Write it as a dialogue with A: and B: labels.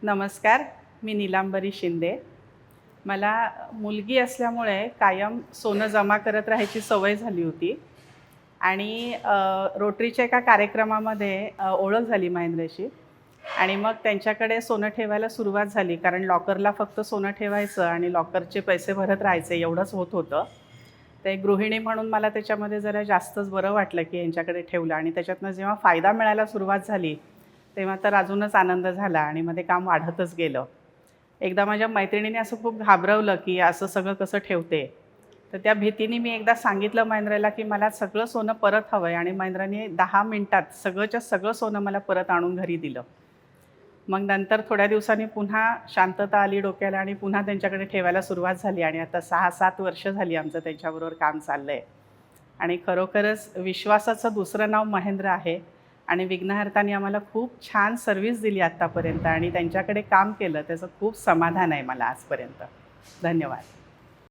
A: नमस्कार, मी नीलांबरी शिंदे. मला मुलगी असल्यामुळे कायम सोनं जमा करत राहायची सवय झाली होती आणि रोटरीच्या एका कार्यक्रमामध्ये ओळख झाली महेंद्रशी आणि मग त्यांच्याकडे सोनं ठेवायला सुरुवात झाली. कारण लॉकरला फक्त सोनं ठेवायचं आणि लॉकरचे पैसे भरत राहायचे एवढंच होत होतं. ते गृहिणी म्हणून मला त्याच्यामध्ये जरा जास्तच बरं वाटलं की यांच्याकडे ठेवलं आणि त्याच्यातनं जेव्हा फायदा मिळायला सुरुवात झाली, तेव्हा तर अजूनच आनंद झाला आणि मग ते काम वाढतच गेलं. एकदा माझ्या मैत्रिणीने असं खूप घाबरवलं की असं सगळं कसं ठेवते. तर त्या भीतीने मी एकदा सांगितलं महेंद्रला की मला सगळं सोनं परत हवं आहे आणि महेंद्रने 10 मिनिटात सगळंच्या सगळं सोनं मला परत आणून घरी दिलं. मग नंतर थोड्या दिवसांनी पुन्हा शांतता आली डोक्याला आणि पुन्हा त्यांच्याकडे ठेवायला सुरुवात झाली आणि आता 6-7 वर्ष झाली आमचं त्यांच्याबरोबर काम चाललं आहे. आणि खरोखरच विश्वासाचं दुसरं नाव महेंद्र आहे आणि विघ्नहर्ताने आम्हाला खूप छान सर्व्हिस दिली आत्तापर्यंत आणि त्यांच्याकडे काम केलं त्याचं खूप समाधान आहे मला आजपर्यंत. धन्यवाद.